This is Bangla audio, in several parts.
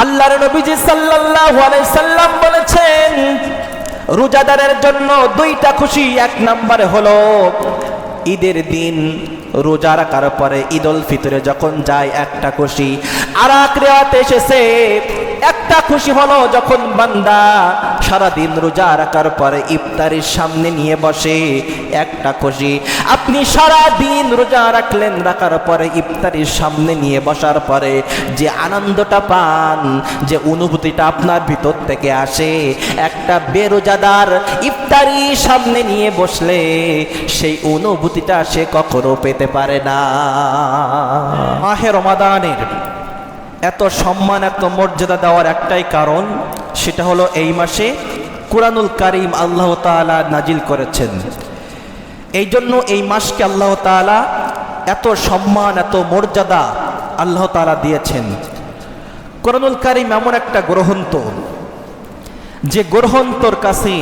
আল্লাহর নবীজি সাল্লাল্লাহু আলাইহি সাল্লাম বলেছেন, রোজাদারের জন্য দুইটা খুশি। এক নম্বরে হলো ঈদের দিন রোজা রাখার পরে ঈদুল ফিতরে যখন যায় একটা খুশি। আর এক রিওয়ায়াতে এসেছে একটা খুশি হলো যখন বান্দা সারাদিন রোজা রাখার পরে ইফতারের সামনে নিয়ে বসে, একটা খুশি। আপনি সারাদিন রোজা রাখার পরে ইফতারের সামনে নিয়ে বসার পরে যে আনন্দটা পান, যে অনুভূতিটা আপনার ভিতর থেকে আসে, একটা বেরোজাদার ইফতারির সামনে নিয়ে বসলে সেই অনুভূতিটা সে কখনো পেতে পারে না। মাহে রমাদানের এত সম্মান, এত মর্যাদা দেওয়ার একটাই কারণ, সেটা হলো এই মাসে কুরআনুল কারীম আল্লাহ তাআলা নাজিল করেছেন। এই জন্য এই মাসকে আল্লাহ তাআলা এত সম্মান, এত মর্যাদা আল্লাহ তাআলা দিয়েছেন। কুরআনুল কারীম এমন একটা গ্রন্থ, যে গ্রন্থর কাছে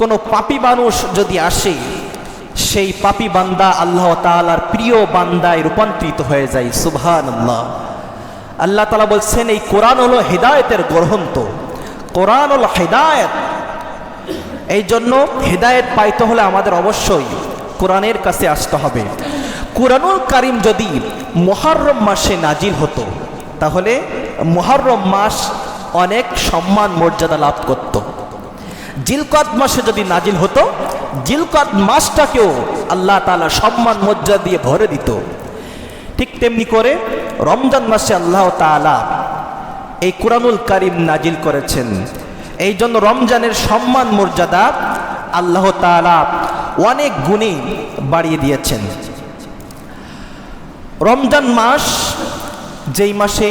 কোনো পাপী মানুষ যদি আসে, সেই পাপী বান্দা আল্লাহ তাআলার প্রিয় বান্দায় রূপান্তরিত হয়ে যায়। সুবহানাল্লাহ। আল্লাহ তাআলা বলছেন, এই কোরআন হলো হেদায়েতের গ্রন্থ, কোরআন হলো হেদায়েত। এই জন্য হেদায়েত পাইতে হলে আমাদের অবশ্যই কোরআনের কাছে আসতে হবে। কুরআনুল কারীম যদি মুহররম মাসে নাজিল হতো, তাহলে মুহররম মাস অনেক সম্মান মর্যাদা লাভ করত। জিলকদ মাসে যদি নাজিল হতো, জিলকদ মাসটাকেও আল্লাহ তাআলা সম্মান মর্যাদা দিয়ে ভরে দিত। ঠিক তেমনি করে রমজান মাসে আল্লাহ তাআলা এই কুরআনুল কারীম নাজিল করেছেন। এই জন্য রমজানের সম্মান মর্যাদা আল্লাহ তাআলা অনেক গুণে বাড়িয়ে দিয়েছেন। রমজান মাস যেই মাসে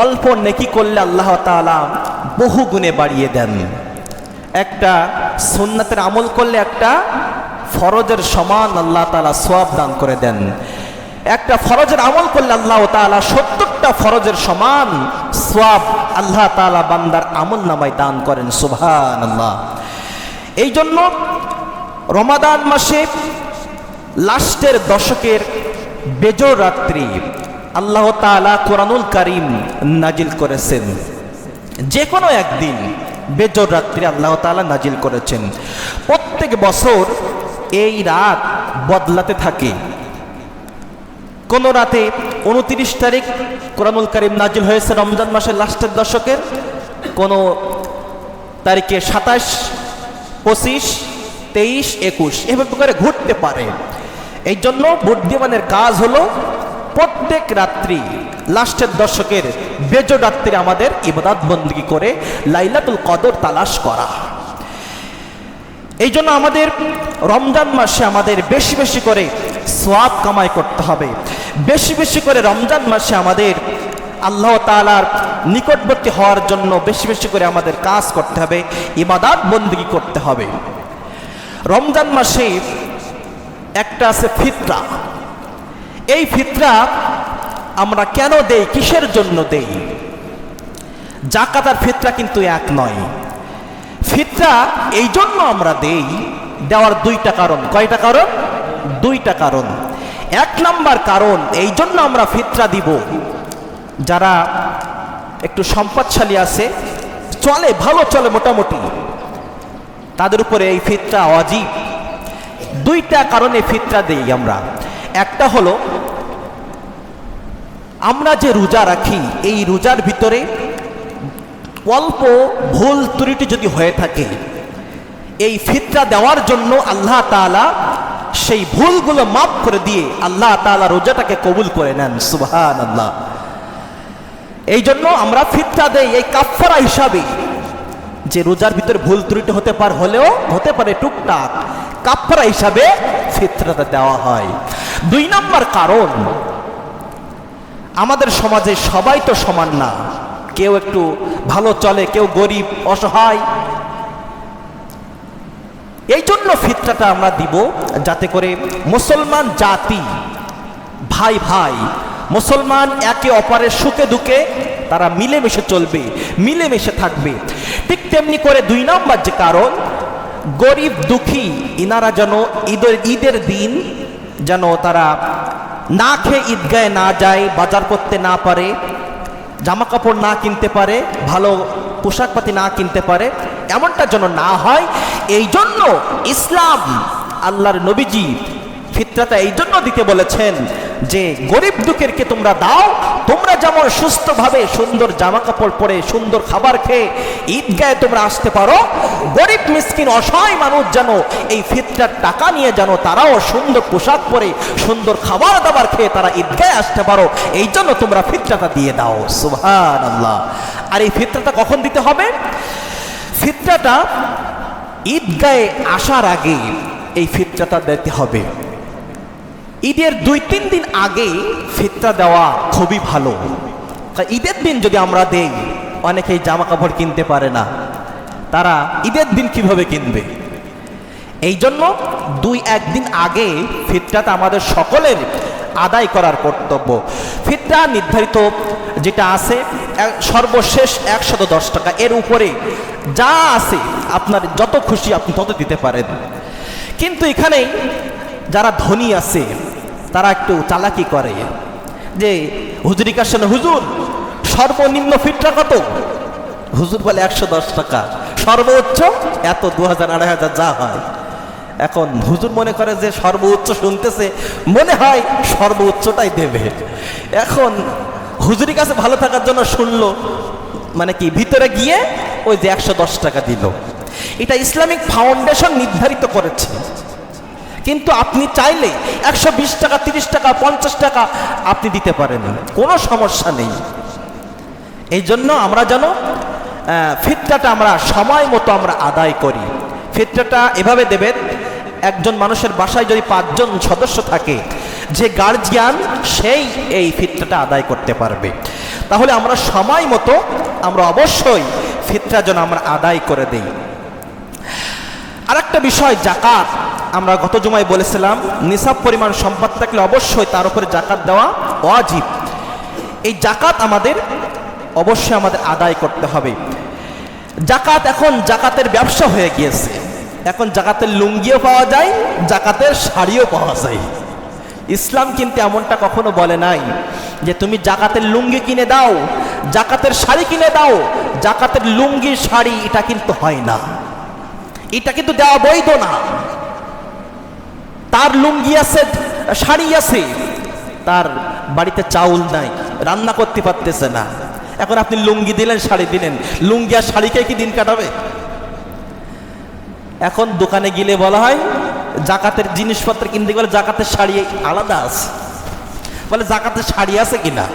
অল্প নেকি করলে আল্লাহ তাআলা বহু গুণে বাড়িয়ে দেন। একটা সুন্নাতের আমল করলে একটা ফরজের সমান আল্লাহ তাআলা সওয়াব দান করে দেন। একটা ফরজের আমল করলে আল্লাহ তাআলা 70টা ফরজের সমান সওয়াব আল্লাহ তাআলা বান্দার আমল নামায় দান করেন। সুবহানাল্লাহ। এই জন্য রমাদান মাসে লাস্টের দশকের বেজোর রাত্রি আল্লাহ তাআলা কুরআনুল কারীম নাজিল করেছেন। যে কোনো একদিন বেজোর রাত্রি আল্লাহ তাআলা নাজিল করেছেন। প্রত্যেক বছর এই রাত বদলাতে থাকে। কোন রাতে 29 তারিখ কুরআনুল কারীম নাজিল হয়েছে রমজান মাসের লাস্টের দশকের, কোন তারিখে 27, 25, 23, 21 এভাবে করে ঘুরতে পারে। এই জন্য বুদ্ধিমানের কাজ হলো প্রত্যেক রাত্রি লাস্টের দশকের বেজোর রাত্রি আমাদের ইবাদত বন্দেগী করে লাইলাতুল কদর তালাশ করা। এই জন্য আমাদের রমজান মাসে আমাদের বেশি বেশি করে সওয়াব কামাই করতে হবে। বেশি বেশি করে রমজান মাসে আমাদের আল্লাহ তাআলার নিকটবর্তী হওয়ার জন্য বেশি বেশি করে আমাদের কাজ করতে হবে, ইবাদত বন্দেগী করতে হবে। রমজান মাসে একটা আছে ফিতরা। এই ফিতরা আমরা কেন দেই, কিসের জন্য দেই? যাকাত আর ফিতরা কিন্তু এক নয়। ফিতরা এই জন্য আমরা দেই, দেওয়ার দুইটা কারণ। কয়টা কারণ? দুইটা কারণ। এক নাম্বার কারণ, এই জন্য আমরা ফিতরা দিব, যারা একটু সম্পদশালী আছে, চলে ভালো চলে মোটামুটি, তাদের উপরে এই ফিতরা ওয়াজিব। দুইটা কারণে ফিতরা দেই আমরা। একটা হলো, আমরা যে রোজা রাখি, এই রোজার ভিতরে অল্প ভুল ত্রুটি যদি হয়ে থাকে, এই ফিতরা দেওয়ার জন্য আল্লাহ তাআলা সেই ভুলগুলো মাফ করে দিয়ে আল্লাহ তাআলা রোজাটাকে কবুল করে নেন। সুবহানাল্লাহ। এই জন্য আমরা ফিতরা দেই এই কাফারা হিসাবে, যে রোজার ভিতরে ভুল ত্রুটি হতে পারে টুকটাক, কাফারা হিসাবে ফিতরাটা দেওয়া হয়। দুই নম্বর কারণ, আমাদের সমাজে সবাই তো সমান না, কেউ একটু ভালো চলে, কেউ গরিব অসহায়। এই জন্য ফিতরাটা আমরা দিব, যাতে করে মুসলমান জাতি ভাই ভাই, মুসলমান একে অপরের সুখে দুঃখে তারা মিলেমিশে চলবে, মিলেমিশে থাকবে। ঠিক তেমনি করে দুই নম্বর যে কারণ, গরিব দুঃখী ইনারা যেন ঈদের দিন যেন তারা না খেয়ে ঈদগাহে না যায়, বাজার করতে না পারে, জামা কাপড় না কিনতে পারে, ভালো পোশাক পাতি না কিনতে পারে, এমনটা যেন না হয়। এই জন্য ইসলাম, আল্লাহর নবীজি ফিতরাটা এই জন্য দিতে বলেছেন যে গরিব দুঃখীরকে তোমরা দাও। তোমরা যেমন সুস্থভাবে সুন্দর জামা কাপড় পরে সুন্দর খাবার খেয়ে ঈদগাহে তোমরা আসতে পারো, গরিব মিসকিন অসহায় মানুষ যেন এই ফিতরার টাকা নিয়ে যেন তারাও সুন্দর পোশাক পরে সুন্দর খাবার দাবার খেয়ে তারা ঈদগাহে আসতে পারো, এই জন্য তোমরা ফিতরাটা দিয়ে দাও। সুবহানাল্লাহ। আর এই ফিতরাটা কখন দিতে হবে? ফিতরাটা ঈদগাহে আসার আগে এই ফিতরাটা দিতে হবে। ঈদের 2-3 দিন আগে ফিতরা দেওয়া খুবই ভালো। ঈদের দিন যদি আমরা দেই, অনেকেই জামা কাপড় কিনতে পারে না, তারা ঈদের দিন কিভাবে কিনবে? এই জন্য 2-1 দিন আগে ফিতরাটা আমাদের সকলের আদায় করার কর্তব্য। ফিতরা নির্ধারিত যেটা আছে সর্বশেষ 110 টাকা, এর উপরে যা আছে আপনার যত খুশি আপনি তত দিতে পারেন। কিন্তু এখানে যারা ধনী আছে তারা একটু চালাকি করে যে হুজুরির কাছে, হুজুর সর্বনিম্ন ফিতরা কত? হুজুর বলে 110 টাকা, সর্বোচ্চ এত 2000-2500 যা হয়। এখন হুজুর মনে করে যে সর্বোচ্চ শুনতেছে, মনে হয় সর্বোচ্চটাই দেবে। এখন হুজুরির কাছে ভালো থাকার জন্য শুনলো, মানে কি ভিতরে গিয়ে ওই যে 110 টাকা দিল। এটা ইসলামিক ফাউন্ডেশন নির্ধারিত করেছে। কিন্তু আপনি চাইলে 120 টাকা, 30 টাকা, 50 টাকা আপনি দিতে পারেন, কোনো সমস্যা নেই। এই জন্য আমরা যেন ফিতরাটা আমরা সময় মতো আমরা আদায় করি। ফিতরাটা এভাবে দেবেন, একজন মানুষের বাসায় যদি 5 জন সদস্য থাকে, যে গার্জিয়ান সেই এই ফিতরাটা আদায় করতে পারবে। তাহলে আমরা সময় মতো আমরা অবশ্যই ফিতরা যেন আমরা আদায় করে দেই। আরেকটা বিষয়, জাকাত। আমরা গত জুমায় বলেছিলাম নিসাব পরিমাণ সম্পদ থাকলে অবশ্যই তার উপরে জাকাত দেওয়া ওয়াজিব। এই জাকাত আমাদের অবশ্যই আমাদের আদায় করতে হবে। জাকাত এখন জাকাতের ব্যবসা হয়ে গিয়েছে। এখন জাকাতের লুঙ্গিও পাওয়া যায়, জাকাতের শাড়িও পাওয়া যায়। ইসলাম কিন্তু এমনটা কখনো বলে নাই যে তুমি জাকাতের লুঙ্গি কিনে দাও, জাকাতের শাড়ি কিনে দাও। জাকাতের লুঙ্গি শাড়ি এটা কিন্তু হয় না, এটা কিন্তু দেওয়া বৈধ না। তার লুঙ্গি আছে, শাড়ি আছে, তার বাড়িতে চাউল নাই, রান্না করতে পারতেছে না। এখন আপনি লুঙ্গি দিলেন, শাড়ি দিলেন, লুঙ্গি আর শাড়িকে কি দিন কাটাবে? এখন দোকানে গেলে বলা হয় জাকাতের জিনিসপত্র কিনতে গেলে জাকাতের শাড়ি আলাদা আছে, বলে জাকাতের শাড়ি আছে কিনা,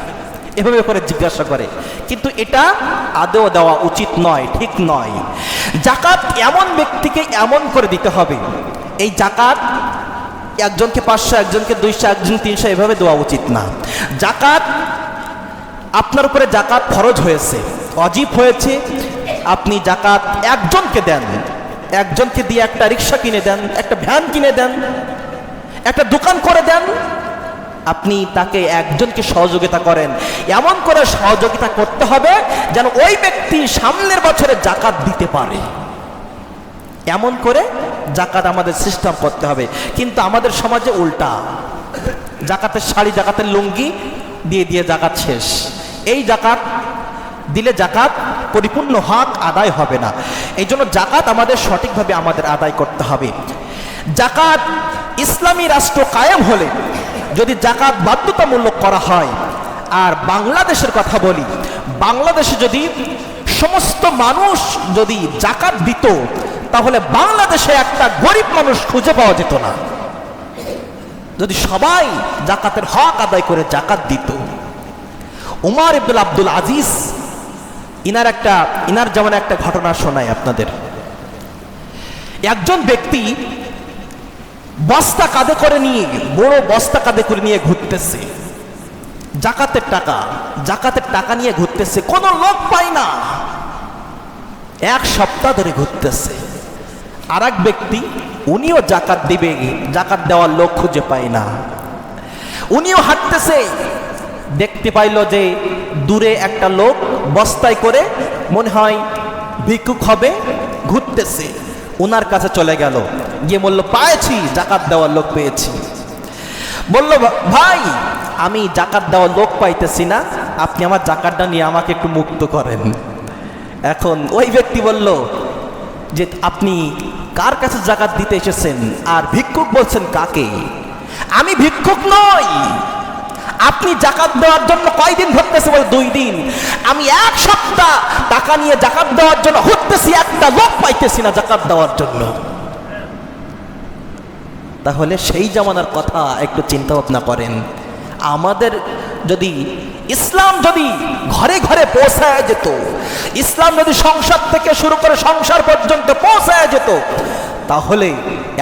এভাবে করে জিজ্ঞাসা করে। কিন্তু এটা আদৌ দেওয়া উচিত নয়, ঠিক নয়। জাকাত এমন ব্যক্তিকে এমন করে দিতে হবে, এই জাকাত একজনকে 500, একজনকে 200, একজন 300 এভাবে দেওয়া উচিত না। জাকাত আপনার উপরে জাকাত ফরজ হয়েছে, ওয়াজিব হয়েছে। আপনি জাকাত একজনকে দেন, একজনকে দিয়ে একটা রিক্সা কিনে দেন, একটা ভ্যান কিনে দেন, একটা দোকান করে দেন। আপনি তাকে একজনকে সহযোগিতা করেন, এমন করে সহযোগিতা করতে হবে যেন ওই ব্যক্তি সামনের বছরে জাকাত দিতে পারে। এমন করে জাকাত আমাদের সিস্টেম করতে হবে। কিন্তু আমাদের সমাজে উল্টা, জাকাতের শাড়ি, জাকাতের লুঙ্গি দিয়ে দিয়ে জাকাত শেষ। এই জাকাত দিলে জাকাত পরিপূর্ণ হক আদায় হবে না। এই জন্য জাকাত আমাদের সঠিকভাবে আমাদের আদায় করতে হবে। জাকাত ইসলামী রাষ্ট্র কায়েম হলে যদি জাকাত বাধ্যতামূলক করা হয়, আর বাংলাদেশের কথা বলি, বাংলাদেশে যদি সমস্ত মানুষ যদি জাকাত দিত, তাহলে বাংলাদেশে একটা গরিব মানুষ খুঁজে পাওয়া যেত না। যদি সবাই জাকাতের হক আদায় করে জাকাত দিত। উমর ইবনে আব্দুল আজিজ ইনার যেমন একটা ঘটনা শোনায় আপনাদের। একজন ব্যক্তি বস্তা কাঁধে করে নিয়ে, বড় বস্তা কাঁধে করে নিয়ে ঘুরতেছে, জাকাতের টাকা নিয়ে ঘুরতেছে, কোনো লোক পায় না। 1 সপ্তাহ ধরে ঘুরতেছে। আর এক ব্যক্তি, উনিও জাকাত দিবে, জাকাত দেওয়ার লোক খুঁজে পায় না। উনিও হাঁটতেছে, দেখতে পাইল যে দূরে একটা লোক বস্তায় করে, মনে হয় ভিক্ষুক হবে, ঘুরতেছে। ওনার কাছে চলে গেল, গিয়ে বলল, পাইছি, জাকাত দেওয়ার লোক পেয়েছি। বলল, ভাই আমি জাকাত দেওয়ার লোক পাইতেছি না, আপনি আমার জাকাতটা নিয়ে আমাকে একটু মুক্ত করেন। এখন ওই ব্যক্তি বলল যে আপনি কার কাছে জাকাত দিতে এসেছেন, আর ভিক্ষুক বলছেন কাকে? আমি ভিক্ষুক নই। আপনি জাকাত দেওয়ার জন্য কয়দিন ঘটতেছে? বলে 2 দিন। আমি 1 সপ্তাহ টাকা নিয়ে জাকাত দেওয়ার জন্য ঘুরতেছি, একটা লোক পাইতেছি না জাকাত দেওয়ার জন্য। তাহলে সেই জামানার কথা একটু চিন্তা ভাবনা করেন। আমাদের যদি ইসলাম যদি ঘরে ঘরে পৌঁছায় যেত, ইসলাম যদি সংসার থেকে শুরু করে সংসার পর্যন্ত পৌঁছায় যেত, তাহলে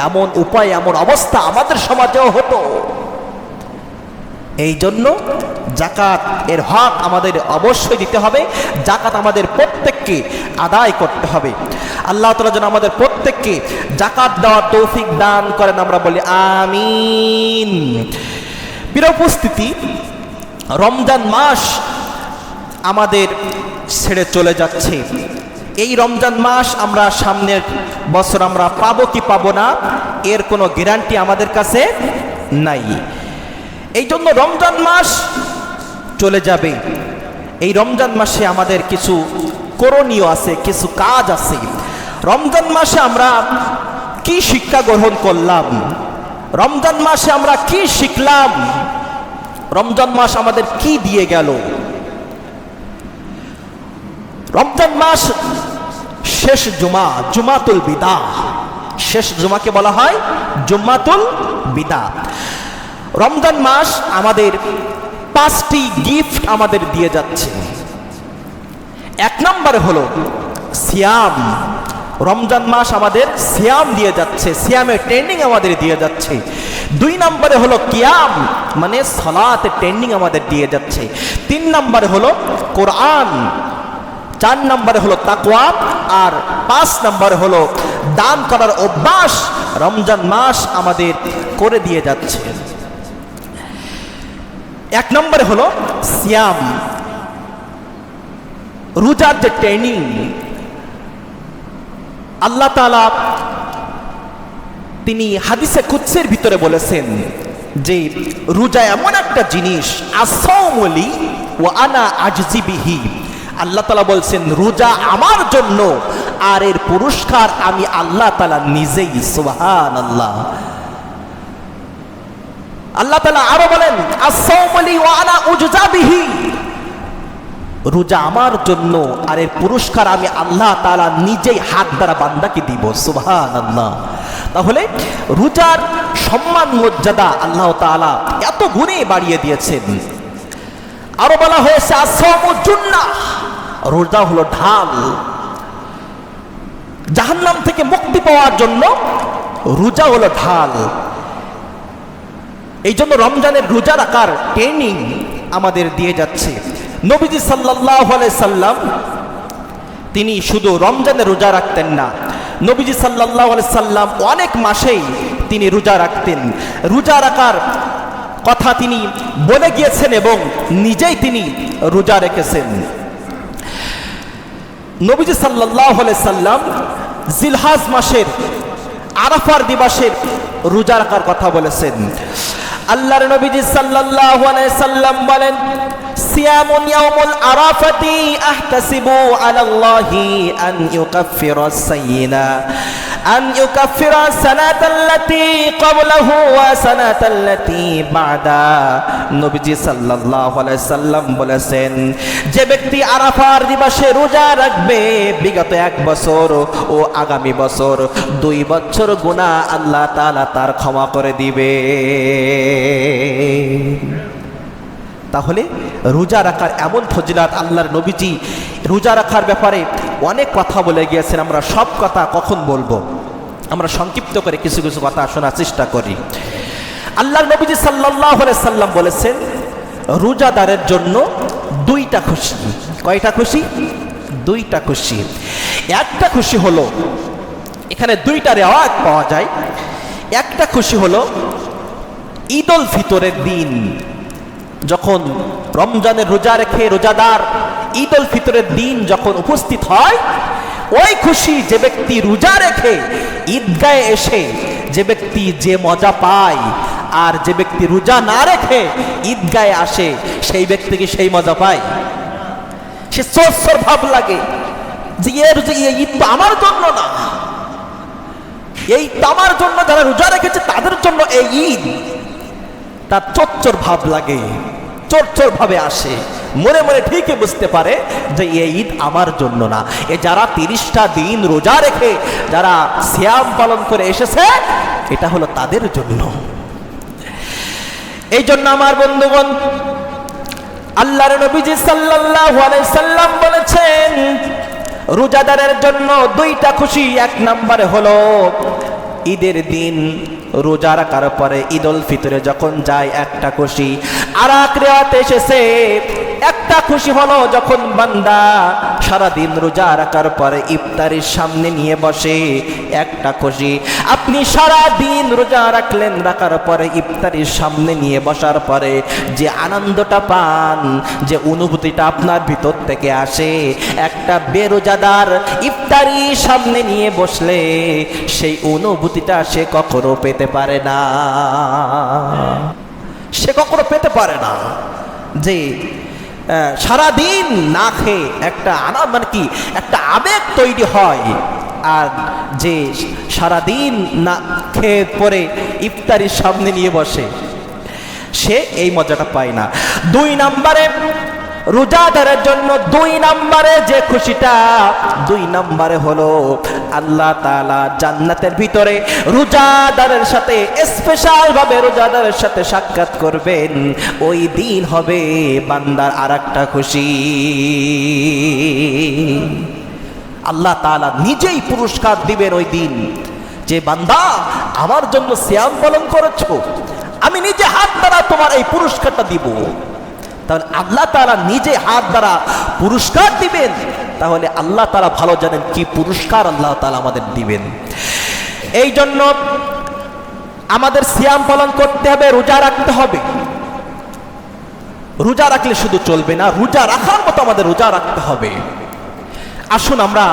এমন উপায় এমন অবস্থা আমাদের সমাজেও হতো। এই জন্য জাকাত এর হক আমাদের অবশ্যই দিতে হবে। জাকাত আমাদের প্রত্যেককে আদায় করতে হবে। আল্লাহ তাআলা যেন আমাদের প্রত্যেককে জাকাত দেওয়ার তৌফিক দান করেন, আমরা বলি আমিন। প্রিয় উপস্থিতি, রমজান মাস আমাদের ছেড়ে চলে যাচ্ছে। এই রমজান মাস আমরা সামনের বছর আমরা পাবো কি পাবো না, এর কোনো গ্যারান্টি আমাদের কাছে নাই। এই জন্য রমজান মাস চলে যাবে। এই রমজান মাসে আমাদের কিছু করণীয় আছে, কিছু কাজ আছে। রমজান মাসে আমরা কি শিক্ষা গ্রহণ করলাম, রমজান মাসে আমরা কি শিখলাম, রমজান মাস আমাদের কি দিয়ে গেল। রমজান মাস শেষ জুমা, জুমাতুল বিদা। শেষ জুমাকে বলা হয় জুমাতুল বিদা। রমজান মাস আমাদের 5টি গিফট আমাদের দিয়ে যাচ্ছে। 1 নম্বরে হলো সিয়াম। রমজান মাস আমাদের সিয়াম দিয়ে যাচ্ছে, সিয়ামের ট্রেনিং আমাদের দিয়ে যাচ্ছে। 2 নম্বরে হলো কিয়াম, মানে সালাতের ট্রেনিং আমাদের দিয়ে যাচ্ছে। 3 নম্বরে হলো কোরআন। 4 নম্বরে হলো তাকওয়া। আর 5 নম্বরে হলো দান করার অভ্যাস রমজান মাস আমাদের করে দিয়ে যাচ্ছে। 1 নম্বরে হলো সিয়াম, রোজার যে ট্রেনিং। আল্লাহ তাআলা তিনি হাদিসে কুদসির ভিতরে বলেছেন যে রোজা এমন একটা জিনিস, আসাউমুলি ওয়া আনা আজজি বিহি। আল্লাহ তাআলা বলছেন রোজা আমার জন্য, আর এর পুরস্কার আমি আল্লাহ তাআলা নিজেই। সুবহানাল্লাহ। আল্লাহ তাআলা আরো বলেন আসাউমুলি ওয়া আনা উজজা বিহি। রোজা আমার জন্য, আর এর পুরস্কার আমি আল্লাহ তাআলা নিজেই হাত দ্বারা বান্দাকে দিব। সুবহানাল্লাহ। তাহলে রোজার সম্মান মর্যাদা আল্লাহ তাআলা এত গুণে বাড়িয়ে দিয়েছেন। আরো বলা হয়েছে আস-সাওমু জুন্নাহ, রোজা হলো ঢাল। জাহান্নাম থেকে মুক্তি পাওয়ার জন্য রোজা হলো ঢাল। এই জন্য রমজানের রোজা রাখার ট্রেনিং আমাদের দিয়ে যাচ্ছে। নবীজি সাল্লাল্লাহু আলাইহি সাল্লাম তিনি শুধু রমজানে রোজা রাখতেন না, নবীজি সাল্লাল্লাহু আলাইহি সাল্লাম অনেক মাসেই তিনি রোজা রাখতেন। রোজা রাখার কথা তিনি বলে গিয়েছেন এবং নিজেই তিনি রোজা রেখেছেন। নবীজি সাল্লাল্লাহু আলাইহি সাল্লাম জিলহজ মাসের আরাফার দিবসের রোজা রাখার কথা বলেছেন। আল্লাহর নবীজি সাল্লাল্লাহু আলাইহি সাল্লাম বলেন সিয়ামুন ইয়াউমুল আরাফাতি আহতাসিবু আলাল্লাহি আন ইউকাফফিরাস সাইয়্যিনা আন ইউকাফফিরাস সানাতাল্লাতী ক্বাবলাহু ওয়া সানাতাল্লাতী বা'দা। নবীজি সাল্লাল্লাহু আলাইহি সাল্লাম বলেছেন যে ব্যক্তি আরাফার দিবসে রোজা রাখবে বিগত 1 বছর ও আগামী বছর 2 বছর গুনাহ আল্লাহ তাআলা তার ক্ষমা করে দিবে। তাহলে রোজা রাখার এমন ফজিলত, আল্লাহর নবীজি রোজা রাখার ব্যাপারে অনেক কথা বলে গিয়েছেন। আমরা সব কথা কখন বলবো, আমরা সংক্ষিপ্ত করে কিছু কিছু কথা শোনার চেষ্টা করি। আল্লাহর নবীজি সাল্লাল্লাহু আলাইহি সাল্লাম বলেছেন রোজাদারের জন্য 2টা খুশি। কয়টা খুশি? 2টা খুশি। একটা খুশি হলো, এখানে 2টা রেওয়ায়াত পাওয়া যায়। একটা খুশি হলো ঈদ উল ফিতরের দিন, যখন রমজানের রোজা রেখে রোজাদার ঈদ উল ফিতরের দিন যখন উপস্থিত হয়, ওই খুশি যে ব্যক্তি রোজা রেখে ঈদগাহে এসে যে ব্যক্তি যে মজা পায়, আর যে ব্যক্তি রোজা না রেখে ঈদগাহে আসে সেই ব্যক্তি কি সেই মজা পায়? সে চোর ভাব লাগে যে ঈদ তো আমার জন্য না, এই আমার জন্য যারা রোজা রেখেছে তাদের জন্য এই ঈদ। তার চোর ভাব লাগে, চোর ভাবে আসে, মনে মনে ঠিকই বুঝতে পারে যে এই ঈদ আমার জন্য না। যারা 30টা দিন রোজা রেখে যারা সিয়াম পালন করে এসেছে এটা হলো তাদের জন্য। এই জন্য আমার বন্ধুগণ, আল্লাহর নবীজি সাল্লাল্লাহু আলাইহি সাল্লাম বলেছেন রোজাদারের জন্য 2টা খুশি। 1 নম্বরে হলো ঈদের দিন রোজা রাখার পরে ঈদুল ফিতরে যখন যায় একটা খুশি। আর এক রিওয়ায়াতে এসেছে একটা খুশি হলো যখন বান্দা সারাদিন রোজা রাখার পরে ইফতারির সামনে নিয়ে বসে, একটা খুশি। আপনি সারাদিন রোজা রাখার পরে ইফতারির সামনে নিয়ে বসার পরে যে আনন্দটা পান, যে অনুভূতিটা আপনার ভিতর থেকে আসে, একটা বেরোজাদার ইফতারির সামনে নিয়ে বসলে সেই অনুভূতিটা সে কখনো পেতে পারে না, সে কখনো পেতে পারে না। যে সারাদিন না খেয়ে একটা মানে কি একটা আবেগ তৈরি হয়, আর যে সারাদিন না খেয়ে পরে ইফতারির সামনে নিয়ে বসে সে এই মজাটা পায় না। 2 নম্বরে রোজাদারের জন্য 2 নম্বরে যে খুশিটা, 2 নম্বরে হলো আল্লাহ তাআলা জান্নাতের ভিতরে রোজাদারের সাথে স্পেশাল ভাবে রোজাদারের সাথে সাক্ষাৎ করবেন। ওই দিন হবে বান্দার আরেকটা খুশি। আল্লাহ তাআলা নিজেই পুরস্কার দিবেন ওই দিন, যে বান্দা আমার জন্য সিয়াম পালন করেছো, আমি নিজে হাত দ্বারা তোমার এই পুরস্কারটা দিব। তাহলে আল্লাহ তাআলা নিজে হাত দ্বারা পুরস্কার দিবেন, তাহলে আল্লাহ তাআলা ভালো জানেন কি পুরস্কার আল্লাহ তাআলা আমাদের দিবেন। এই জন্য আমাদের সিয়াম পালন করতে হবে, রোজা রাখতে হবে। রোজা রাখলে শুধু চলবে না, রোজা রাখার মতো আমাদের রোজা রাখতে হবে। আসুন আমরা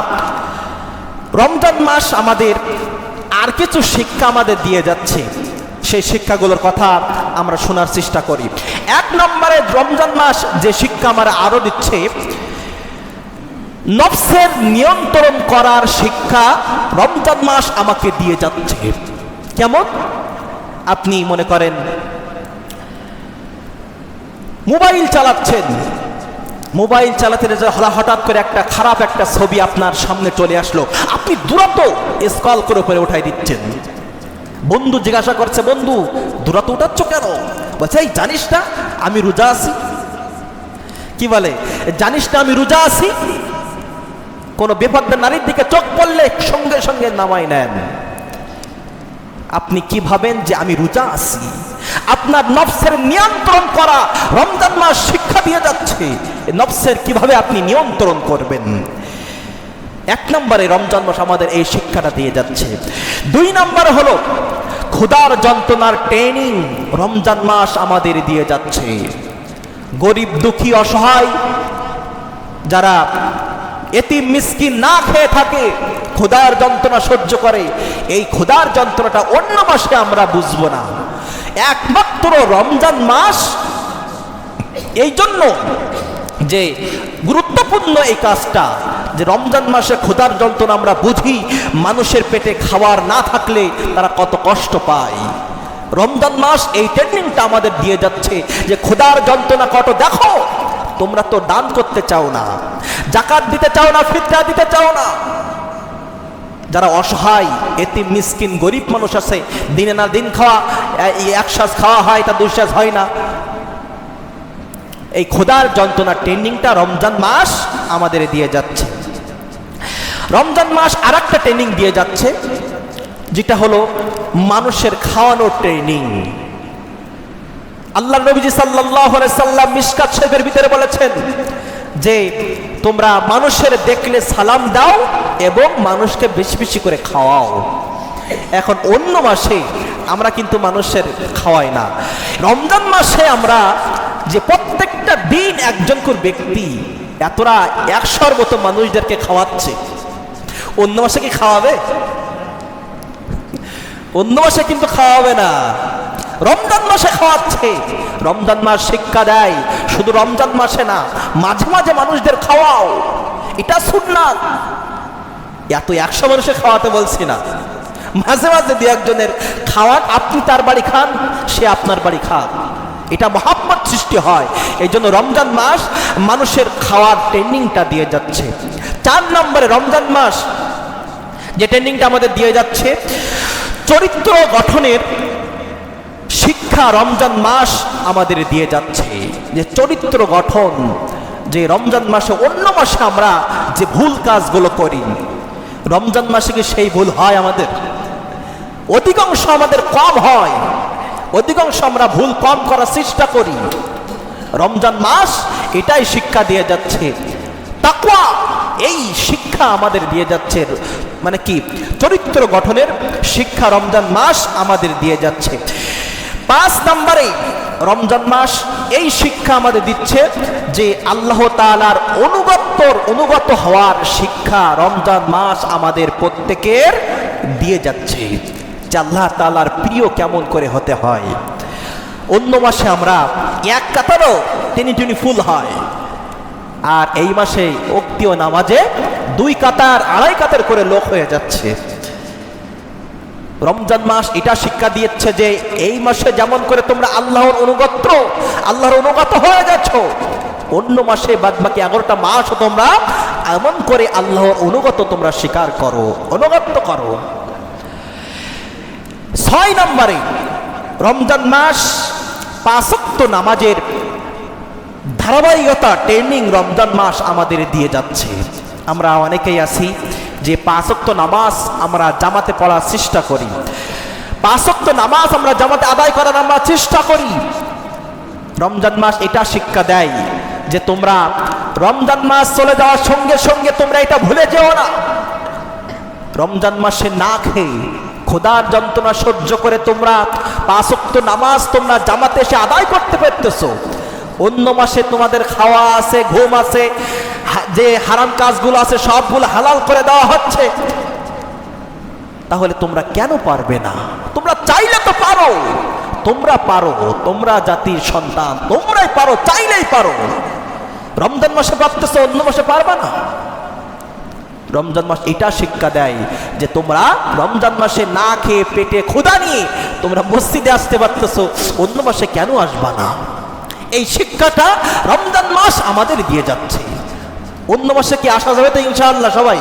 রমজান মাস আমাদের আর কিছু শিক্ষা আমাদের দিয়ে যাচ্ছে, সেই শিক্ষাগুলোর কথা আমরা শোনার চেষ্টা করি। 1 নম্বরে রমজান মাস যে শিক্ষা আমরা আরো দিচ্ছে, নফসের নিয়ন্ত্রণ করার শিক্ষা রমজান মাস আমাকে দিয়ে যাচ্ছে। কেমন? আপনি মনে করেন মোবাইল চালাচ্ছেন, মোবাইল চালাতে হঠাৎ করে একটা খারাপ একটা ছবি আপনার সামনে চলে আসলো, আপনি দ্রুত স্ক্রল করে উপরে উঠাই দিচ্ছেন। বন্ধু জিজ্ঞাসা করছে, বন্ধু দূরাতে উঠাচ্ছ কেন? বলছে এই জানিস না আমি রোজা আছি। কি বলে? জানিস না আমি রোজা আছি? কোন বেপরদা নারীর দিকে চোখ পড়লে সঙ্গে সঙ্গে নামাই নেন। আপনি কি ভাবেন যে আমি রোজা আছি? আপনার নফসের নিয়ন্ত্রণ করা রমজান মাস শিক্ষা দিয়ে যাচ্ছে, নফসের কিভাবে আপনি নিয়ন্ত্রণ করবেন। 1 নম্বরে রমজান মাস আমাদের এই শিক্ষাটা দিয়ে যাচ্ছে। 2 নম্বরে হলো ক্ষুধার যন্ত্রণার ট্রেনিং রমজান মাস আমাদের দিয়ে যাচ্ছে। গরিব দুঃখী অসহায় যারা এতিম মিসকিন না খেয়ে থাকে, ক্ষুধার যন্ত্রণা সহ্য করে, এই ক্ষুধার যন্ত্রণাটা অন্য মাসে আমরা বুঝবো না, একমাত্র রমজান মাস এই জন্য যে গুরুত্বপূর্ণ এই কাজটা, যে রমজান মাসে ক্ষুধার যন্ত্রণা আমরা বুঝি। মানুষের পেটে খাবার না থাকলে তারা কত কষ্ট পায়। রমজান মাস এই ট্রেনিংটা আমাদের দিয়ে যাচ্ছে যে ক্ষুধার যন্ত্রণা কত দেখো। তোমরা তো দান করতে চাও না, যাকাত দিতে চাও না, ফিতরা দিতে চাও না। যারা অসহায় এতিম মিসকিন গরিব মানুষ আছে, দিনে না দিন খাওয়া, এক সাজ খাওয়া হয় তা 2 সাজ হয় না। এই ক্ষুধার যন্ত্রণা ট্রেনিংটা রমজান মাস আমাদের দিয়ে যাচ্ছে। রমজান মাস আরেকটা ট্রেনিং দিয়ে যাচ্ছে, যেটা হলো মানুষের খাওয়ানোর ট্রেনিং। আল্লাহর নবীজি সাল্লাল্লাহু আলাইহি সাল্লাম মিশকাত শরীফের ভিতরে বলেছেন যে তোমরা মানুষের দেখলে সালাম দাও এবং মানুষকে বেশি বেশি করে খাওয়াও। এখন অন্য মাসে আমরা কিন্তু মানুষের খাওয়াই না, রমজান মাসে আমরা যে প্রত্যেকটা দিন একজন করে ব্যক্তি এতটা 100-র মতো মানুষদেরকে খাওয়াচ্ছে, অন্য মাসে কি খাওয়াবে? অন্য মাসে কিন্তু খাওয়াবে না। রমজান মাসে খাওয়াচ্ছে। রমজান মাস শিক্ষা দেয় শুধু রমজান মাসে না, মাঝে মাঝে মানুষদের খাওয়াও, এটা সুন্নাত। এত 100 মানুষের খাওয়াতে বলছি না, মাঝে মাঝে দু একজনের খাওয়ান, আপনি তার বাড়ি খান, সে আপনার বাড়ি খান, এটা মহব্বত সৃষ্টি হয়। এই জন্য রমজান মাস মানুষের খাওয়ার ট্রেনিংটা দিয়ে যাচ্ছে। 4 নম্বরে রমজান মাস যে ট্রেনিংটা আমাদের দিয়ে যাচ্ছে, চরিত্র গঠনের শিক্ষা রমজান মাস আমাদের দিয়ে যাচ্ছে। যে চরিত্র গঠন, যে রমজান মাসে অন্য মাসে আমরা যে ভুল কাজগুলো করি, রমজান মাসে কি সেই ভুল হয় আমাদের? অধিকাংশ আমাদের কম হয়, অধিকাংশ আমরা ভুল কম করার চেষ্টা করি। রমজান মাস এটাই শিক্ষা দিয়ে যাচ্ছে, তাকওয়া এই শিক্ষা আমাদের দিয়ে যাচ্ছে, মানে কি চরিত্র গঠনের শিক্ষা রমজান মাস আমাদের দিয়ে যাচ্ছে। 5 নম্বরে রমজান মাস এই শিক্ষা আমাদের দিচ্ছে যে আল্লাহ তাআলার অনুগত হওয়ার শিক্ষা রমজান মাস আমাদের প্রত্যেকের দিয়ে যাচ্ছে, যে আল্লাহ তাআলার প্রিয় কেমন করে হতে হয়। অন্য মাসে আমরা এক কাতারও টেনে ফুল হয়, আর এই মাসে উক্তি ও নামাজে 2 কাতার 2.5 কাতার করে লোক হয়ে যাচ্ছে। রমজান মাস এটা শিক্ষা দিয়েছে যে এই মাসে যেমন করে তোমরা আল্লাহর অনুগত হয়ে যাচ্ছ, অন্য মাসে বাদবাকি 11টা মাস তোমরা এমন করে আল্লাহর অনুগত তোমরা স্বীকার করো, অনুগত করো। 6 নম্বরে রমজান মাস 5 ওয়াক্ত নামাজের ধারাবাহিকতা ট্রেনিং রমজান মাস আমাদের দিয়ে যাচ্ছে। আমরা অনেকেই আছি যে 5 ওয়াক্ত নামাজ আমরা জামাতে পড়ার চেষ্টা করি, 5 ওয়াক্ত নামাজ আমরা জামাতে আদায় করার আমরা চেষ্টা করি। রমজান মাস এটা শিক্ষা দেয় যে তোমরা রমজান মাস চলে যাওয়ার সঙ্গে সঙ্গে তোমরা এটা ভুলে যেও না, রমজান মাসে না খেয়ে ক্ষুধার যন্ত্রণা সহ্য করে তোমরা 5 ওয়াক্ত নামাজ তোমরা জামাতে এসে আদায় করতে পারতেছো। অন্য মাসে তোমাদের খাওয়া আছে, ঘুম আছে, যে হারাম কাজগুলো আছে সবগুলো হালাল করে দেওয়া হচ্ছে, তাহলে তোমরা কেন পারবে না? তোমরা চাইলে তো পারো, তোমরা পারো, তোমরা জাতির সন্তান, তোমরাই পারো, চাইলেই পারো। রমজান মাসে পারতেছো, অন্য মাসে পারবা না। রমজান মাস এটা শিক্ষা দেয় যে তোমরা রমজান মাসে না খেয়ে পেটে ক্ষুধা নিয়ে তোমরা মসজিদে আসতে পারতেছো, অন্য মাসে কেন আসবা না? এই শিক্ষাটা রমজান মাস আমাদের দিয়ে যাচ্ছে। অন্য মাসে কি আসা যাবে তো ইনশাআল্লাহ? সবাই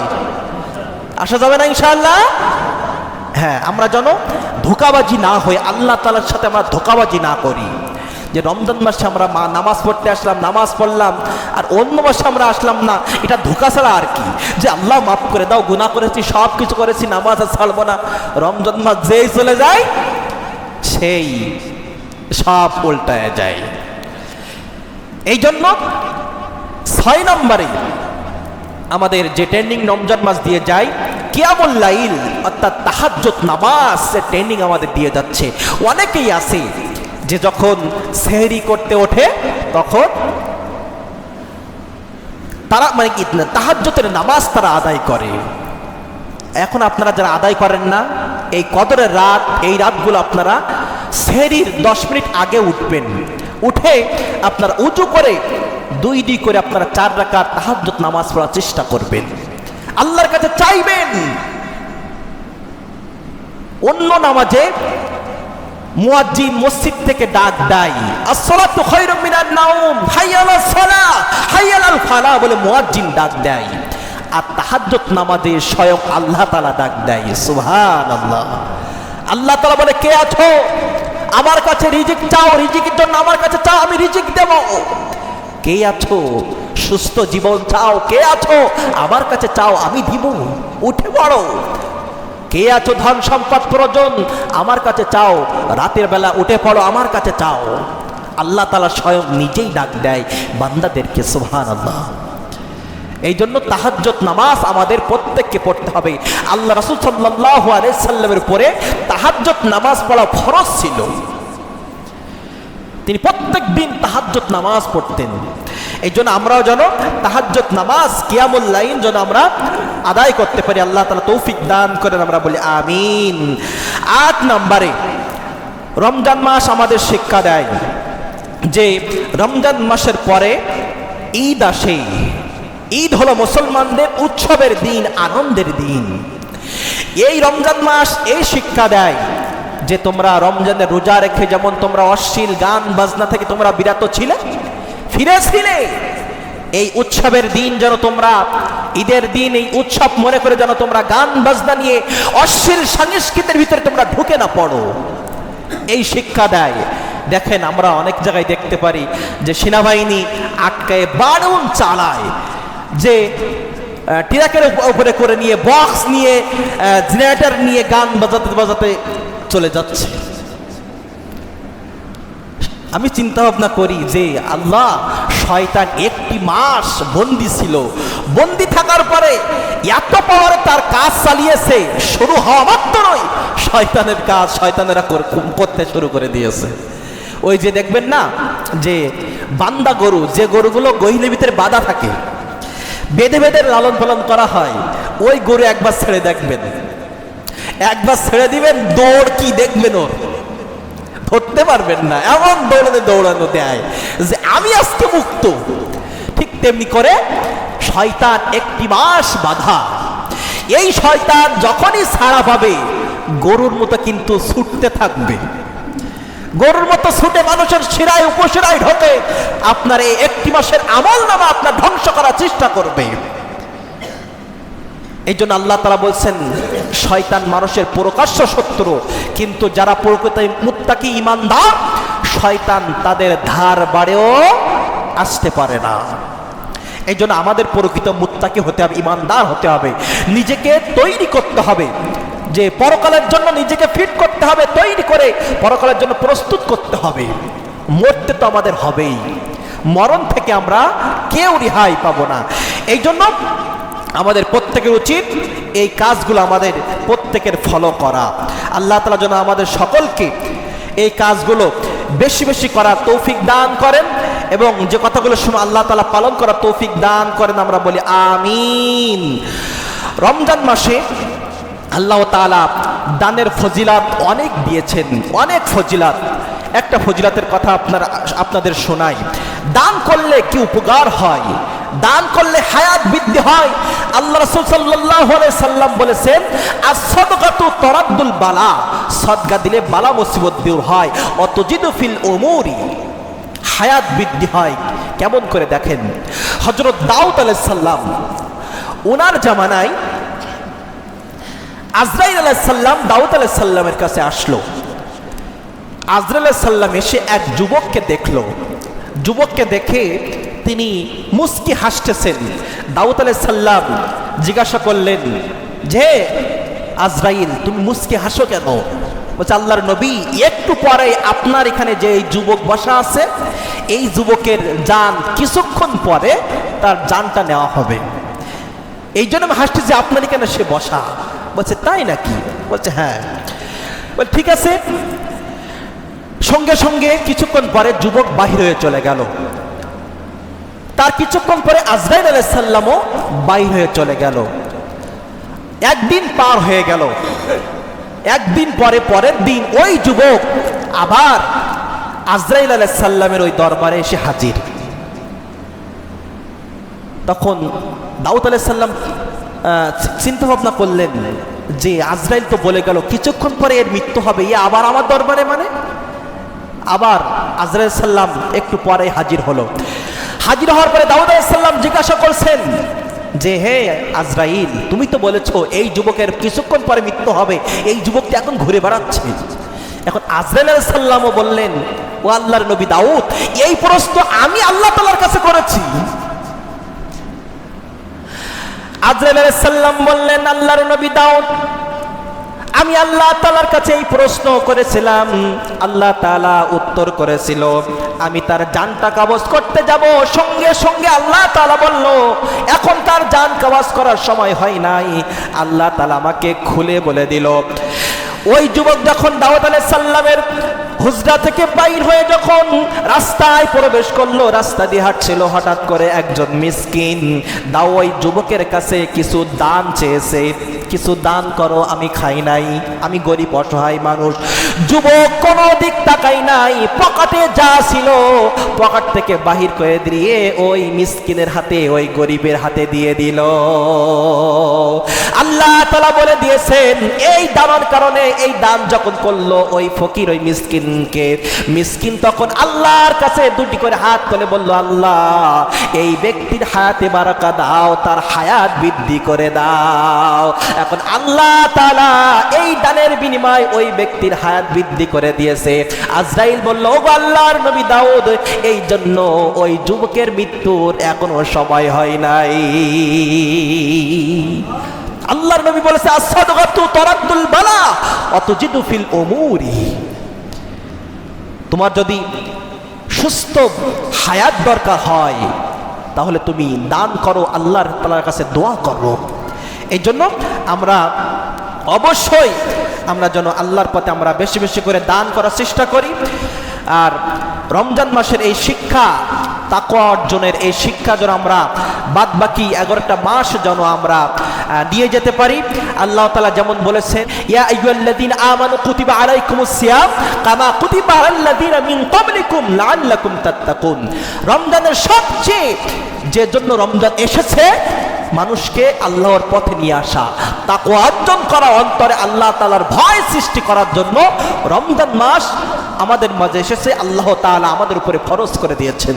আসা যাবে না ইনশাআল্লাহ? হ্যাঁ, আমরা যেন ধোঁকাবাজি না হই, আল্লাহ তাআলার সাথে আমরা ধোঁকাবাজি না করি। যে রমজান মাসে আমরা নামাজ পড়তে আসলাম, নামাজ পড়লাম, আর অন্য মাসে আমরা আসলাম না, এটা ধোঁকা ছাড়া আর কি। যে আল্লাহ মাফ করে দাও, গুনাহ করেছি, সব কিছু করেছি, নামাজ আর ছাড়বো না। রমজান মাস যেই চলে যায় সেই সব উল্টায় যায়। এই জন্য 6 নম্বরে আমাদের যে ট্রেনিং রমজান মাস দিয়ে যায়, কিয়ামুল লাইল অর্থাৎ তাহাজ্জুদ নামাজ ট্রেনিং আমাদের দিয়ে যাচ্ছে। অনেকেই আছে যে যখন সেহরি করতে ওঠে তখন তারা মানে কি তাহাজ্জুদের নামাজ তারা আদায় করে। এখন আপনারা যারা আদায় করেন না, এই কদরের রাত, এই রাতগুলো আপনারা সেহরির 10 মিনিট আগে উঠবেন, উঠে আপনারা উজু করে 2 করে আপনারা 4 রাকাত তাহাজ্জুদ নামাজ পড়ার চেষ্টা করবেন, আল্লাহর কাছে চাইবেন। অন্য নামাজে মুয়াজ্জিন মসজিদ থেকে ডাক দেয়, আসসালাতু খায়রুম মিনান নাওম, হাইয়া আলাস সালাহ, হাইয়া আলাল ফালাহ বলে মুয়াজ্জিন ডাক দেয়। আর তাহাজ্জুদ নামাজে স্বয়ং আল্লাহ তাআলা ডাক দেয়, সুবহানাল্লাহ। আল্লাহ তাআলা বলে, কে আছো? আমার কাছে রিজিক চাও, রিজিকের জন্য আমার কাছে চাও, আমি রিজিক দেব। কে আছো? সুস্থ জীবন চাও, কে আছো? আমার কাছে চাও, আমি দিব, উঠে পড়ো। কে আছো? ধন সম্পদ প্রয়োজন, আমার কাছে চাও, রাতের বেলা উঠে পড়ো, আমার কাছে চাও। আল্লাহ তাআলা স্বয়ং নিজেই ডাক দেয় বান্দাদেরকে, সুবহানাল্লাহ। এই জন্য তাহাজ্জুদ নামাজ আমাদের প্রত্যেককে পড়তে হবে। আল্লাহ রাসূল সাল্লাল্লাহু আলাইহি সাল্লামের উপরে তাহাজ্জুদ নামাজ পড়া ফরজ ছিল, তিনি প্রত্যেক দিন তাহাজ্জুদ নামাজ পড়তেন। এই জন্য আমরাও যেন তাহাজ্জুদ নামাজ, কিয়ামুল লাইল যেন আমরা আদায় করতে পারি। আল্লাহ তাআলা তৌফিক দান করেন, আমরা বলি আমিন। 8 নম্বরে রমজান মাস আমাদের শিক্ষা দেয় যে রমজান মাসের পরে ঈদ আসে। ঈদ হলো মুসলমানদের উৎসবের দিন, আনন্দের দিন। এই রমজান মাস এই শিক্ষা দেয় যে তোমরা রমজানের রোজা রেখে যেমন তোমরা অশ্লীল গান বাজনা থেকে তোমরা বিরত ছিলে, ফিরেছিলে, এই উৎসবের দিন যেন তোমরা, ঈদের দিন এই উৎসব মনে করে যেন তোমরা গান বাজনা নিয়ে অশ্লীল সংস্কৃতির ভিতরে তোমরা ঢুকে না পড়ো, এই শিক্ষা দেয়। দেখেন আমরা অনেক জায়গায় দেখতে পারি যে সেনাবাহিনী আটকায় বারণ চালায়, যে ট্রাকের উপরে করে নিয়ে বক্স নিয়ে জেনারেটর নিয়ে গান বাজাতে বাজাতে চলে যাচ্ছে। আমি চিন্তা ভাবনা করি যে আল্লাহ, শয়তান একটি মাস বন্দি ছিল, বন্দি থাকার পরে এত পাওয়ারে তার কাজ চালিয়েছে, শুরু হওয়া মাত্রই শয়তানের কাজ শয়তানেরা করতে শুরু করে দিয়েছে। ওই যে দেখবেন না যে বান্দা গরু, যে গরুগুলো গহিলের ভিতরে বাঁধা থাকে, বেঁধে বেঁধে লালন পালন করা হয়, ওই গরু একবার ছেড়ে দেখবেন, একবার ছেড়ে দিবেন, দৌড় কি দেখবেন, ওর ধরতে পারবেন না, এমন দৌড়ানো দেয় যে আমি আজকে মুক্ত। ঠিক তেমনি করে শয়তান একটি মাস বাধা। এই শয়তান যখনই ছাড়া পাবে গরুর মতো কিন্তু ছুটতে থাকবে, গরুর মতো ছুটে মানুষের শিরায় উপশিরায় ঢোকে, আপনার এই একটি মাসের আমল নামা আপনার ধ্বংস করার চেষ্টা করবে। এই জন্য আল্লাহ তাআলা বলছেন শয়তান মানুষের প্রকাশ্য শত্রু, কিন্তু যারা প্রকৃত মুত্তাকি ঈমানদার, শয়তান তাদের ধার বাড়েও আসতে পারে না। এই জন্য আমাদের প্রকৃত মুত্তাকি হতে হবে, ঈমানদার হতে হবে, নিজেকে তৈরি করতে হবে, যে পরকালের জন্য নিজেকে ফিট করতে হবে, তৈরি করে পরকালের জন্য প্রস্তুত করতে হবে। মরতে তো আমাদের হবেই, মরণ থেকে আমরা কেউ রেহাই পাবো না। এই জন্য আমাদের প্রত্যেকের উচিত এই কাজগুলো আমাদের প্রত্যেকের ফলো করা। আল্লাহ তাআলা যেন আমাদের সকলকে এই কাজগুলো বেশি বেশি করার তৌফিক দান করেন, এবং যে কথাগুলো শুনে আল্লাহ তাআলা পালন করার তৌফিক দান করেন, আমরা বলি আমিন। রমজান মাসে আল্লাহ তাআলা দানের ফজিলাত অনেক দিয়েছেন, অনেক ফজিলাত। একটা ফজিলাতের কথা আপনাদের শোনাই। দান করলে কি উপকার হয়, দান করলে হায়াত বৃদ্ধি হয়। আল্লাহ রাসূল সাল্লাল্লাহু আলাইহি সাল্লাম বলেছেন, আস-সাদকাতু তারাদ্দুল বালা, সদকা দিলে বালা মুসিবত দূর হয়, অতজিদু ফিল উমুরি, হায়াত বৃদ্ধি হয়। কেমন করে দেখেন, হযরত দাউদ আলাইহিস সালাম, ওনার জামানায় আজরাইল আলাইহিস সালাম দাউদ আলাইহিস সালামের কাছে আসলো। আজরাইল আলাইহিস সালাম এসে এক যুবককে দেখলো, যুবককে দেখে তিনি মুস্কি হাসতেছেন। দাউদ আলাইহিস সালাম জিজ্ঞাসা করলেন যে আজরাইল, তুমি মুস্কি হাসো কেন? বলছে, আল্লাহর নবী, একটু পরে আপনার এখানে যে এই যুবক বসা আছে, এই যুবকের জান কিছুক্ষণ পরে তার জানটা নেওয়া হবে, এই জন্য আমি হাসতেছি, আপনার এখানে সে বসা। বলছে, তাই নাকি? বলছে, হ্যাঁ। বল, ঠিক আছে। সঙ্গে সঙ্গে কিছুক্ষণ পরে যুবক বাহির হয়ে চলে গেল। তার কিছুক্ষণ পরে আজরাইল আলাইহিস সালামও বাহির হয়ে চলে গেল। একদিন পার হয়ে গেল। একদিন পরে পরের দিন ওই যুবক আবার আজরাইল আলাইহিস সালামের ওই দরবারে এসে হাজির। তখন দাউদ আলাইহিস সালাম চিন্তা ভাবনা করলেন যে আজরাইল তো বলে গেল কিছুক্ষণ পরে এর মৃত্যু হবে, এ আবার আমার দরবারে, মানে আবার আজরাইল সাল্লাম একটু পরে হাজির হলো। হাজির হওয়ার পরে দাউদ আলাইহিস সালাম জিজ্ঞাসা করছেন যে, হে আজরাইল, তুমি তো বলেছো এই যুবকের কিছুক্ষণ পরে মৃত্যু হবে, এই যুবকটি এখন ঘুরে বেড়াচ্ছে। এখন আজরাইল আলাইহিস সালামও বললেন, ও আল্লাহর নবী দাউদ, এই প্রশ্ন আমি আল্লাহ তাআলার কাছে করেছি। আজরাইল আলাইহিস সালাম বললেন, আল্লাহর নবী দাউদ, আমি আল্লাহ তাআলার কাছে এই প্রশ্ন করেছিলাম, আল্লাহ তাআলা উত্তর করেছিল, আমি তার জানটা কবজ করতে যাব, সঙ্গে সঙ্গে আল্লাহ তাআলা বলল, এখন তার জান কবজ করার সময় হয় নাই। আল্লাহ তাআলা আমাকে খুলে বলে দিল। ওই যুবক যখন দাউদ আলাইহিস সালামের হুজরা থেকে বাইর হয়ে যখন রাস্তায় প্রবেশ করলো, রাস্তা দিয়ে হাঁটছিল, হঠাৎ করে একজন মিসকিন দাওয়াই যুবকের কাছে কিছু দান চেয়েছে। কিছু দান করো, আমি খাই নাই, আমি গরিব অসহায় মানুষ। যুবক কোনো দিক তাকাই নাই, পকেটে যা ছিল পকেট থেকে বাহির করে দিয়ে ওই মিসকিনের হাতে, ওই গরিবের হাতে দিয়ে দিল। আল্লাহ তাআলা বলে দিয়েছেন এই দানের কারণে, এই দান যখন করলো ওই ফকির, ওই মিসকিনকে, মিসকিন তখন আল্লাহর কাছে দুটি করে হাত তুলে বলল, আল্লাহ এই ব্যক্তির হায়াতে বারাকা দাও, তার হায়াত বৃদ্ধি করে দাও। এখন আল্লাহ তাআলা এই দানের বিনিময়ে ওই ব্যক্তির হায়াত বৃদ্ধি করে দিয়েছে। আজরাইল বলল, ও আল্লাহর নবী দাউদ, এই জন্য ওই যুবকের মৃত্যুর এখনো সময় হয় নাই। আল্লাহর নবী বলেছে, as-সাদকাতু তারাদ্দুল বালা ওয়া তুজিদু ফিল উমুরি। তোমার যদি সুস্থ হায়াত দরকার হয় তাহলে তুমি দান করো, আল্লাহর তাআলার কাছে দোয়া করো। এই জন্য আমরা অবশ্যই আমরা যেন আল্লাহর পথে আমরা বেশি বেশি করে দান করার চেষ্টা করি। আর রমজান মাসের এই শিক্ষা, তাকওয়া অর্জনের এই শিক্ষা যেন আমরা বাদ বাকি 11টা মাস যেন আমরা নিয়ে যেতে পারি। আল্লাহ তাআলা যেমন বলেছেন, ইয়া আইয়ুহাল্লাযীনা আমানু কুতিবা আলাইকুমুস সিয়াম কামা কুতিবা আলাল্লাযীনা মিন ক্বাবলিকুম লাআল্লাকুম তাত্তাকুন। রমজানের সবচেয়ে যে জন্য রমজান এসেছে মানুষকে আল্লাহর পথে নিয়ে আসা, তাকওয়া অর্জন করা, অন্তরে আল্লাহ তাআলার ভয় সৃষ্টি করার জন্য রমজান মাস আমাদের মাঝে এসেছে, আল্লাহ তাআলা আমাদের উপরে ফরজ করে দিয়েছেন।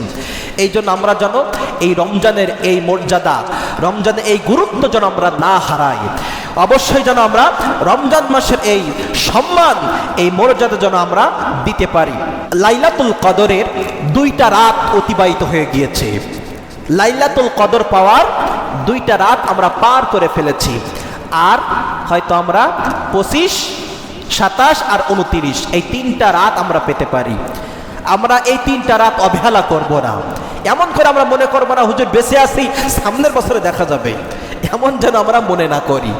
এই জন্য আমরা যেন এই রমজানের এই মর্যাদা, রমজানের এই গুরুত্ব যেন আমরা না হারাই। অবশ্যই যেন আমরা রমজান মাসের এই সম্মান, এই মর্যাদা যেন আমরা দিতে পারি। লাইলাতুল কদরের 2টা রাত অতিবাহিত হয়ে গিয়েছে। লাইলাতুল কদর পাওয়ার 2টা রাত আমরা পার করে ফেলেছি। আর হয়তো আমরা 25, 27 আর 29 এই 3টা রাত আমরা পেতে পারি। আমরা এই 3টা রাত অবহেলা করব না। এমন করে আমরা মনে করবো না হুজুর বেঁচে আছি, সামনের বছরে দেখা যাবে, এমন যেন আমরা মনে না করি।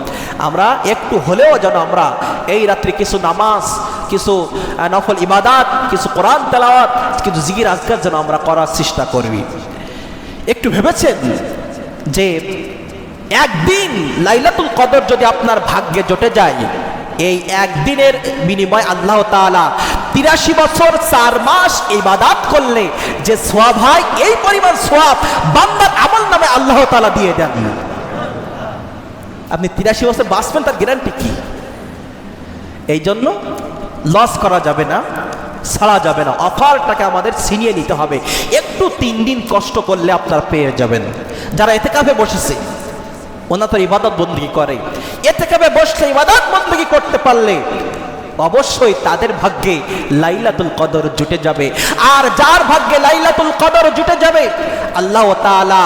আমরা একটু হলেও যেন আমরা এই রাত্রে কিছু নামাজ, কিছু নফল ইবাদাত, কিছু কোরআন তেলাওয়াত, কিছু জিকির আজকার যেন আমরা করার চেষ্টা করবি। একটু ভেবেছেন যে একদিন লাইলাতুল কদর যদি আপনার ভাগ্যে জুটে যায়, এই একদিনের বিনিময় আল্লাহ তাআলা 83 বছর 4 মাস ইবাদত করলে যে সওয়াব হয়, এই পরিমাণ সওয়াব বান্দার আমল নামে আল্লাহ তাআলা দিয়ে দেন। আপনি 83 বছর বাঁচবেন তার গ্যারান্টি কি? এই জন্য লস করা যাবে না, ছাড়া যাবে না, অফারটাকে আমাদের ছিনিয়ে নিতে হবে। একটু 3 দিন কষ্ট করলে আপনারা পেয়ে যাবেন। যারা ইতিকাফে বসেছে ওনা তো ইবাদত বন্দেগী করে, ইতিকাফে বসলে ইবাদত বন্দেগী করতে পারলে অবশ্যই তাদের ভাগ্যে লাইলাতুল কদর জুটে যাবে। আর যার ভাগ্যে লাইলাতুল কদর জুটে যাবে, আল্লাহ তাআলা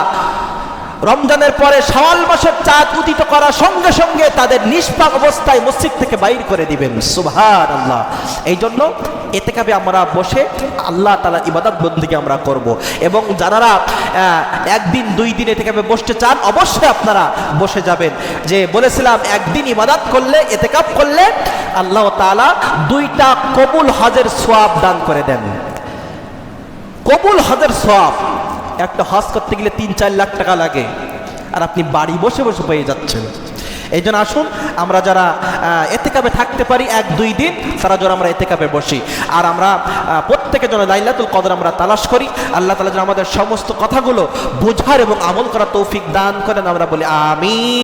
রমজানের পরে শাওয়াল মাসের চাঁদ উদিত করার সঙ্গে সঙ্গে তাদের নিষ্পাক অবস্থায় মসজিদ থেকে বাইর করে দিবেন। সুবহানাল্লাহ। এই জন্য ইতিকাফে আমরা বসে আল্লাহ তাআলার ইবাদত বন্দেগী আমরা করব। এবং যারা 1 দিন 2 দিন ইতিকাফে বসতে চান অবশ্যই আপনারা বসে যাবেন। যে বলেছিলাম একদিন ইবাদত করলে, ইতিকাফ করলে আল্লাহ তাআলা 2টা কবুল হজের সওয়াব দান করে দেন। কবুল হজের সওয়াব, একটা হজ করতে গেলে 3-4 লাখ টাকা লাগে, আর আপনি বাড়ি বসে বসে পেয়ে যাচ্ছেন। এই জন্য আসুন আমরা যারা ইতিকাফে থাকতে পারি 1-2 দিন, তারা যেন আমরা ইতিকাফে বসি। আর আমরা প্রত্যেকে যেন লাইলাতুল কদর আমরা তালাশ করি। আল্লাহ তাআলা যেন আমাদের সমস্ত কথাগুলো বোঝার এবং আমল করার তৌফিক দান করেন। আমরা বলি আমিন।